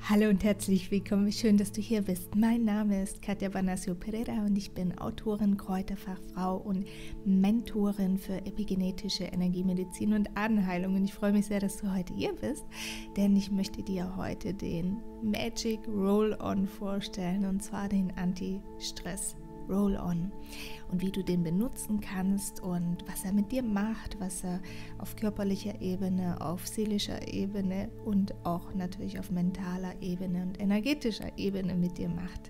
Hallo und herzlich willkommen, schön, dass du hier bist. Mein Name ist Katja Banasio Pereira und ich bin Autorin, Kräuterfachfrau und Mentorin für epigenetische Energiemedizin und Ahnenheilung. Und ich freue mich sehr, dass du heute hier bist, denn ich möchte dir heute den Magic Roll-On vorstellen, und zwar den Anti-Stress Roll-On und wie du den benutzen kannst und was er mit dir macht, was er auf körperlicher Ebene, auf seelischer Ebene und auch natürlich auf mentaler Ebene und energetischer Ebene mit dir macht.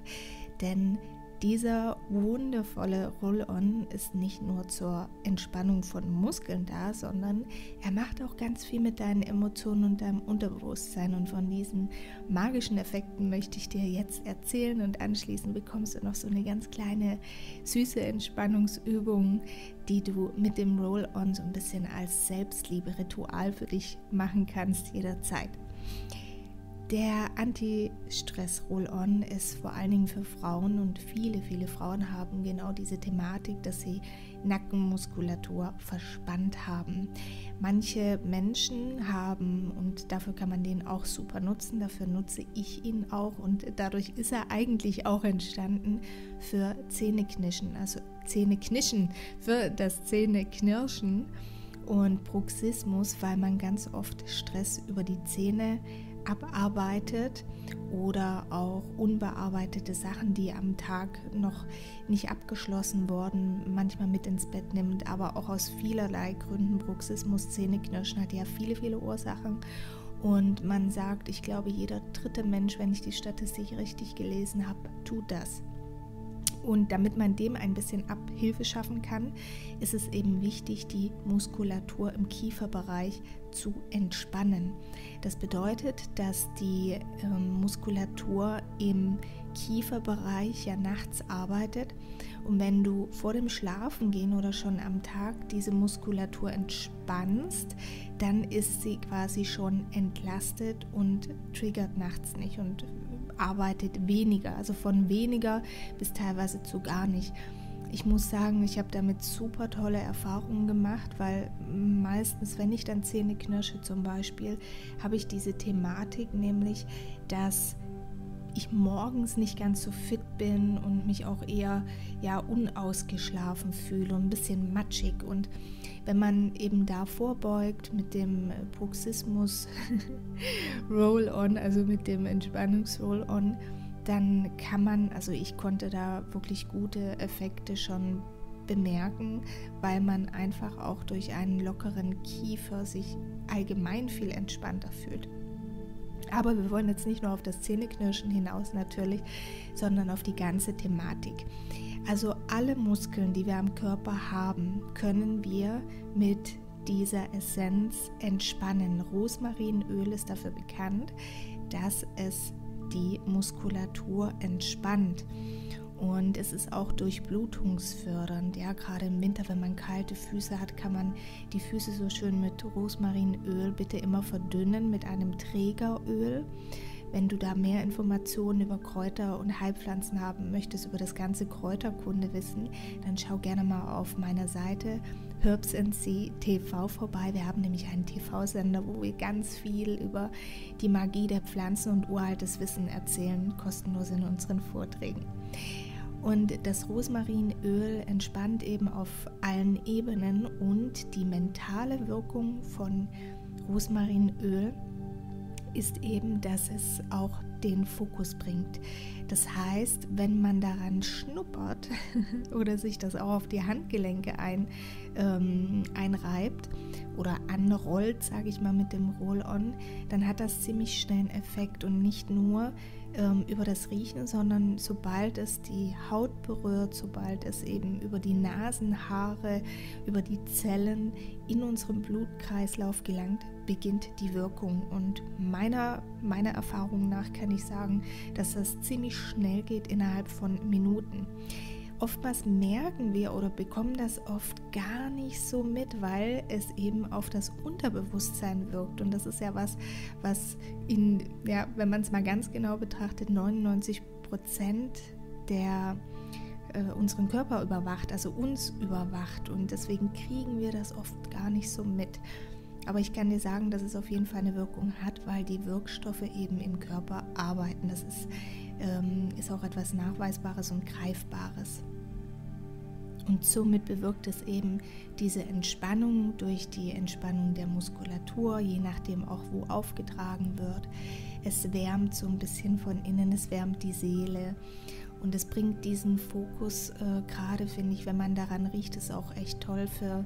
Denn dieser wundervolle Roll-On ist nicht nur zur Entspannung von Muskeln da, sondern er macht auch ganz viel mit deinen Emotionen und deinem Unterbewusstsein. Und von diesen magischen Effekten möchte ich dir jetzt erzählen, und anschließend bekommst du noch so eine ganz kleine, süße Entspannungsübung, die du mit dem Roll-On so ein bisschen als Selbstliebe-Ritual für dich machen kannst jederzeit. Der Anti-Stress-Roll-On ist vor allen Dingen für Frauen, und viele Frauen haben genau diese Thematik, dass sie Nackenmuskulatur verspannt haben. Manche Menschen haben, und dafür kann man den auch super nutzen, dafür nutze ich ihn auch, und dadurch ist er eigentlich auch entstanden für Zähneknirschen, also Zähneknirschen für das Zähneknirschen und Bruxismus, weil man ganz oft Stress über die Zähne abarbeitet oder auch unbearbeitete Sachen, die am Tag noch nicht abgeschlossen wurden, manchmal mit ins Bett nimmt, aber auch aus vielerlei Gründen. Bruxismus, Zähneknirschen hat ja viele Ursachen, und man sagt, ich glaube, jeder dritte Mensch, wenn ich die Statistik richtig gelesen habe, tut das. Und damit man dem ein bisschen Abhilfe schaffen kann, ist es eben wichtig, die Muskulatur im Kieferbereich zu entspannen. Das bedeutet, dass die Muskulatur im Kieferbereich ja nachts arbeitet, und wenn du vor dem Schlafengehen oder schon am Tag diese Muskulatur entspannst, dann ist sie quasi schon entlastet und triggert nachts nicht und arbeitet weniger, also von weniger bis teilweise zu gar nicht. Ich muss sagen, ich habe damit super tolle Erfahrungen gemacht, weil meistens, wenn ich dann Zähne knirsche zum Beispiel, habe ich diese Thematik, nämlich, dass ich morgens nicht ganz so fit bin und mich auch eher unausgeschlafen fühle und ein bisschen matschig. Und wenn man eben da vorbeugt mit dem Bruxismus Roll-On, also mit dem Entspannungs-Roll-On, dann kann man, also ich konnte da wirklich gute Effekte schon bemerken, weil man einfach auch durch einen lockeren Kiefer sich allgemein viel entspannter fühlt. Aber wir wollen jetzt nicht nur auf das Zähneknirschen hinaus natürlich, sondern auf die ganze Thematik. Also alle Muskeln, die wir am Körper haben, können wir mit dieser Essenz entspannen. Rosmarinöl ist dafür bekannt, dass es die Muskulatur entspannt. Und es ist auch durchblutungsfördernd. Ja, gerade im Winter, wenn man kalte Füße hat, kann man die Füße so schön mit Rosmarinöl bitte immer verdünnen mit einem Trägeröl. Wenn du da mehr Informationen über Kräuter und Heilpflanzen haben möchtest, über das ganze Kräuterkunde wissen, dann schau gerne mal auf meiner Seite Herbs & Sea TV vorbei. Wir haben nämlich einen TV-Sender, wo wir ganz viel über die Magie der Pflanzen und uraltes Wissen erzählen, kostenlos in unseren Vorträgen. Und das Rosmarinöl entspannt eben auf allen Ebenen, und die mentale Wirkung von Rosmarinöl ist eben, dass es auch den Fokus bringt. Das heißt, wenn man daran schnuppert oder sich das auch auf die Handgelenke einreibt oder anrollt, sage ich mal, mit dem Roll-On, dann hat das ziemlich schnell einen Effekt, und nicht nur über das Riechen, sondern sobald es die Haut berührt, sobald es eben über die Nasenhaare, über die Zellen in unserem Blutkreislauf gelangt, beginnt die Wirkung. Und meiner Erfahrung nach kann ich sagen, dass das ziemlich schnell geht, innerhalb von Minuten. Oftmals merken wir oder bekommen das oft gar nicht so mit, weil es eben auf das Unterbewusstsein wirkt. Und das ist ja was wenn man es mal ganz genau betrachtet, 99% der unseren Körper überwacht, also uns überwacht. Und deswegen kriegen wir das oft gar nicht so mit. Aber ich kann dir sagen, dass es auf jeden Fall eine Wirkung hat, weil die Wirkstoffe eben im Körper arbeiten. Das ist auch etwas Nachweisbares und Greifbares. Und somit bewirkt es eben diese Entspannung durch die Entspannung der Muskulatur, je nachdem auch wo aufgetragen wird. Es wärmt so ein bisschen von innen, es wärmt die Seele. Und es bringt diesen Fokus, gerade finde ich, wenn man daran riecht, ist auch echt toll für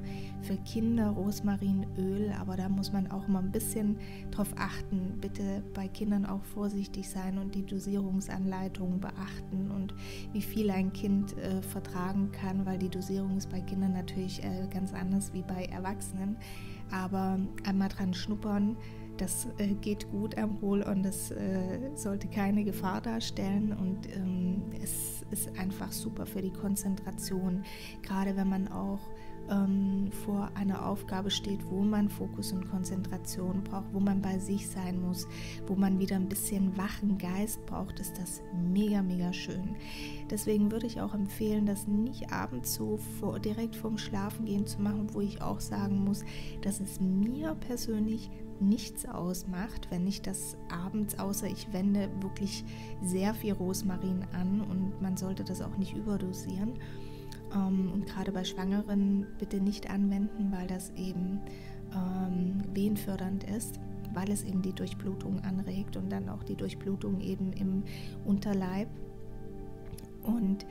Kinder, Rosmarinöl, aber da muss man auch mal ein bisschen drauf achten, bitte bei Kindern auch vorsichtig sein und die Dosierungsanleitungen beachten und wie viel ein Kind vertragen kann, weil die Dosierung ist bei Kindern natürlich ganz anders wie bei Erwachsenen, aber einmal dran schnuppern, das geht gut am Roll-On, das sollte keine Gefahr darstellen und es ist einfach super für die Konzentration, gerade wenn man auch vor einer Aufgabe steht, wo man Fokus und Konzentration braucht, wo man bei sich sein muss, wo man wieder ein bisschen wachen Geist braucht, ist das mega, mega schön. Deswegen würde ich auch empfehlen, das nicht abends so direkt vorm Schlafengehen zu machen, wo ich auch sagen muss, dass es mir persönlich nichts ausmacht, wenn ich das abends, außer ich wende wirklich sehr viel Rosmarin an und man sollte das auch nicht überdosieren. Und gerade bei Schwangeren bitte nicht anwenden, weil das eben wehenfördernd ist, weil es eben die Durchblutung anregt und dann auch die Durchblutung eben im Unterleib. Und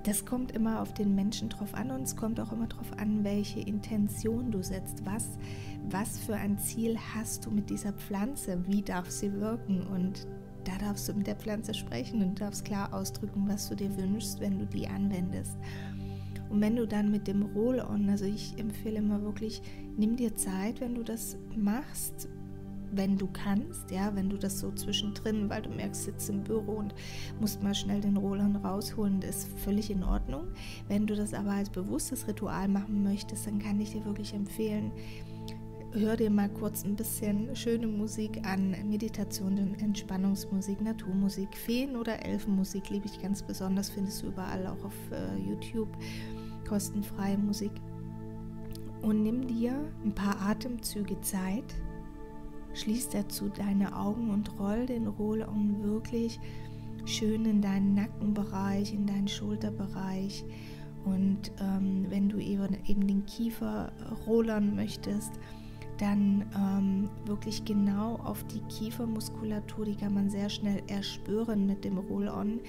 das kommt immer auf den Menschen drauf an und es kommt auch immer drauf an, welche Intention du setzt. Was für ein Ziel hast du mit dieser Pflanze? Wie darf sie wirken? Und da darfst du mit der Pflanze sprechen und darfst klar ausdrücken, was du dir wünschst, wenn du die anwendest. Und wenn du dann mit dem Roll-On, also ich empfehle immer wirklich, nimm dir Zeit, wenn du das machst, wenn du kannst, ja, wenn du das so zwischendrin, weil du merkst, sitzt im Büro und musst mal schnell den Roll-On rausholen, das ist völlig in Ordnung. Wenn du das aber als bewusstes Ritual machen möchtest, dann kann ich dir wirklich empfehlen, hör dir mal kurz ein bisschen schöne Musik an, Meditation, Entspannungsmusik, Naturmusik, Feen- oder Elfenmusik liebe ich ganz besonders, findest du überall auch auf YouTube, kostenfreie Musik. Und nimm dir ein paar Atemzüge Zeit, schließ dazu deine Augen und roll den Roll-On wirklich schön in deinen Nackenbereich, in deinen Schulterbereich. Und wenn du eben den Kiefer rollern möchtest, dann wirklich genau auf die Kiefermuskulatur, die kann man sehr schnell erspüren mit dem Roll-On,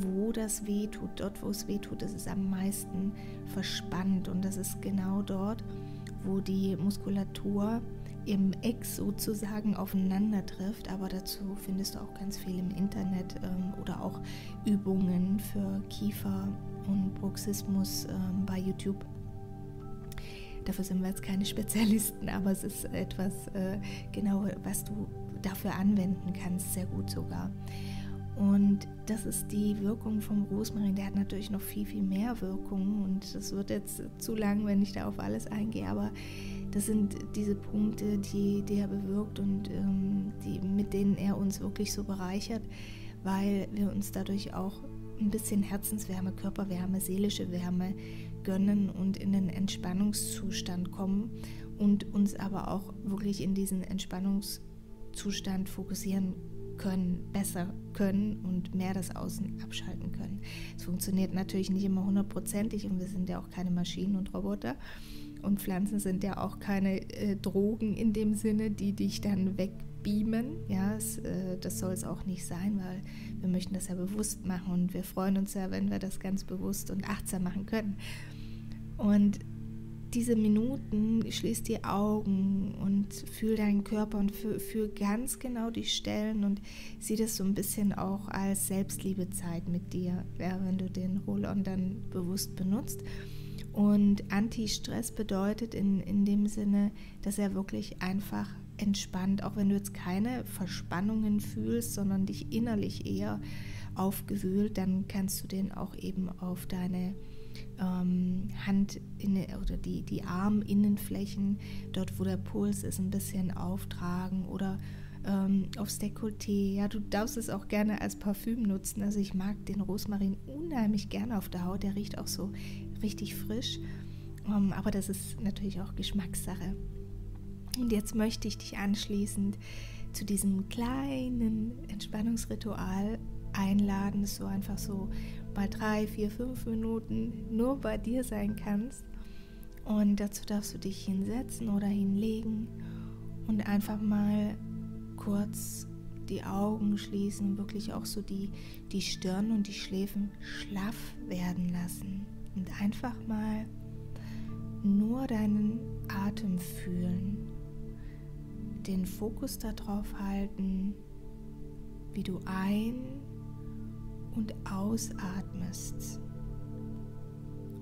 wo das weh tut. Dort, wo es weh tut, ist es am meisten verspannt und das ist genau dort, wo die Muskulatur im Eck sozusagen aufeinander trifft, aber dazu findest du auch ganz viel im Internet oder auch Übungen für Kiefer und Bruxismus bei YouTube. Dafür sind wir jetzt keine Spezialisten, aber es ist etwas, genau, was du dafür anwenden kannst, sehr gut sogar. Und das ist die Wirkung vom Rosmarin. Der hat natürlich noch viel, viel mehr Wirkungen und das wird jetzt zu lang, wenn ich da auf alles eingehe, aber das sind diese Punkte, die er bewirkt und mit denen er uns wirklich so bereichert, weil wir uns dadurch auch ein bisschen Herzenswärme, Körperwärme, seelische Wärme gönnen und in den Entspannungszustand kommen und uns aber auch wirklich in diesen Entspannungszustand fokussieren können, besser können und mehr das Außen abschalten können. Es funktioniert natürlich nicht immer 100%ig und wir sind ja auch keine Maschinen und Roboter und Pflanzen sind ja auch keine Drogen in dem Sinne, die dich dann wegbeamen. Ja, das soll es auch nicht sein, weil wir möchten das ja bewusst machen und wir freuen uns ja, wenn wir das ganz bewusst und achtsam machen können. Und diese Minuten, schließ die Augen und fühl deinen Körper und fühl ganz genau die Stellen und sieh das so ein bisschen auch als Selbstliebezeit mit dir, ja, wenn du den Roll-On dann bewusst benutzt. Und Anti-Stress bedeutet in dem Sinne, dass er wirklich einfach entspannt, auch wenn du jetzt keine Verspannungen fühlst, sondern dich innerlich eher aufgewühlt, dann kannst du den auch eben auf deine Hand oder die Arminnenflächen, dort wo der Puls ist, ein bisschen auftragen oder aufs Dekolleté. Ja, du darfst es auch gerne als Parfüm nutzen. Also ich mag den Rosmarin unheimlich gerne auf der Haut. Der riecht auch so richtig frisch. Aber das ist natürlich auch Geschmackssache. Und jetzt möchte ich dich anschließend zu diesem kleinen Entspannungsritual einladen, dass du einfach so mal 3, 4, 5 Minuten nur bei dir sein kannst. Und dazu darfst du dich hinsetzen oder hinlegen und einfach mal kurz die Augen schließen und wirklich auch so die Stirn und die Schläfen schlaff werden lassen. Und einfach mal nur deinen Atem fühlen. Den Fokus darauf halten, wie du ein- und ausatmest.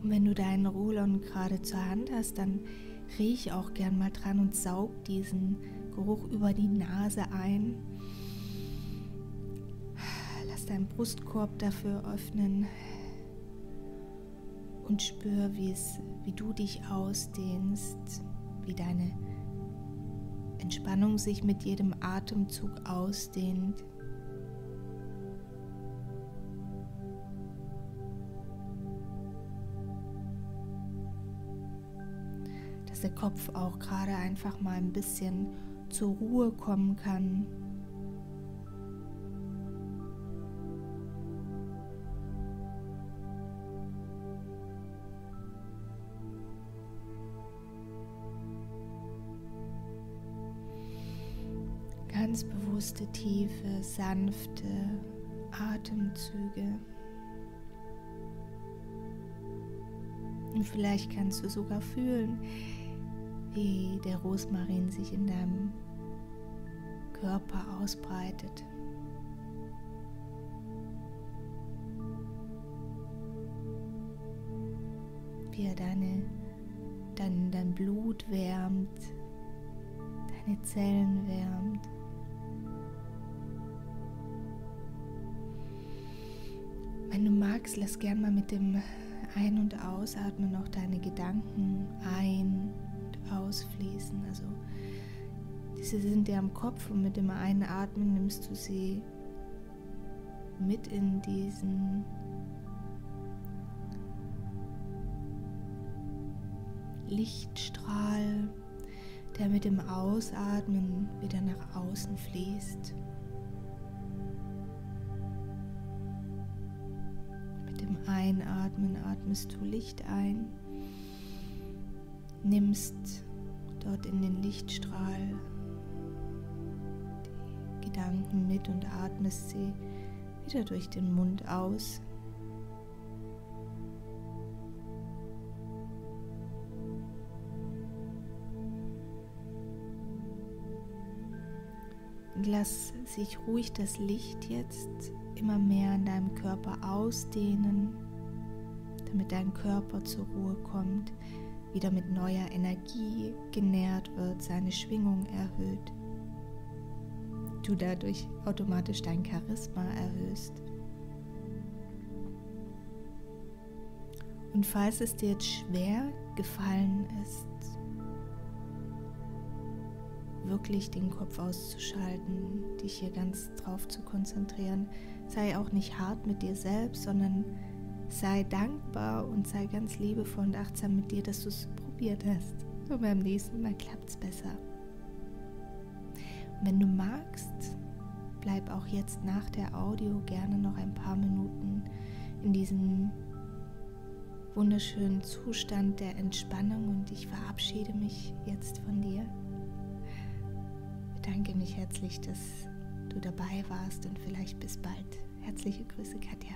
Und wenn du deinen Roll-on gerade zur Hand hast, dann riech auch gern mal dran und saug diesen Geruch über die Nase ein. Lass deinen Brustkorb dafür öffnen und spür, wie du dich ausdehnst, wie deine Entspannung sich mit jedem Atemzug ausdehnt. Dass der Kopf auch gerade einfach mal ein bisschen zur Ruhe kommen kann. Ganz bewusste, tiefe, sanfte Atemzüge. Und vielleicht kannst du sogar fühlen, wie der Rosmarin sich in deinem Körper ausbreitet. Wie er dein Blut wärmt, deine Zellen wärmt. Wenn du magst, lass gern mal mit dem Ein- und Ausatmen noch deine Gedanken ein- und ausfließen. Also diese sind dir am Kopf und mit dem Einatmen nimmst du sie mit in diesen Lichtstrahl, der mit dem Ausatmen wieder nach außen fließt. Mit dem Einatmen atmest du Licht ein, nimmst dort in den Lichtstrahl die Gedanken mit und atmest sie wieder durch den Mund aus. Und lass sich ruhig das Licht jetzt immer mehr in deinem Körper ausdehnen, damit dein Körper zur Ruhe kommt, wieder mit neuer Energie genährt wird, seine Schwingung erhöht. Du dadurch automatisch dein Charisma erhöhst. Und falls es dir jetzt schwer gefallen ist, wirklich den Kopf auszuschalten, dich hier ganz drauf zu konzentrieren, sei auch nicht hart mit dir selbst, sondern sei dankbar und sei ganz liebevoll und achtsam mit dir, dass du es probiert hast. Und beim nächsten Mal klappt es besser. Und wenn du magst, bleib auch jetzt nach der Audio gerne noch ein paar Minuten in diesem wunderschönen Zustand der Entspannung und ich verabschiede mich jetzt von dir. Ich bedanke mich herzlich, dass du dabei warst und vielleicht bis bald. Herzliche Grüße, Katja.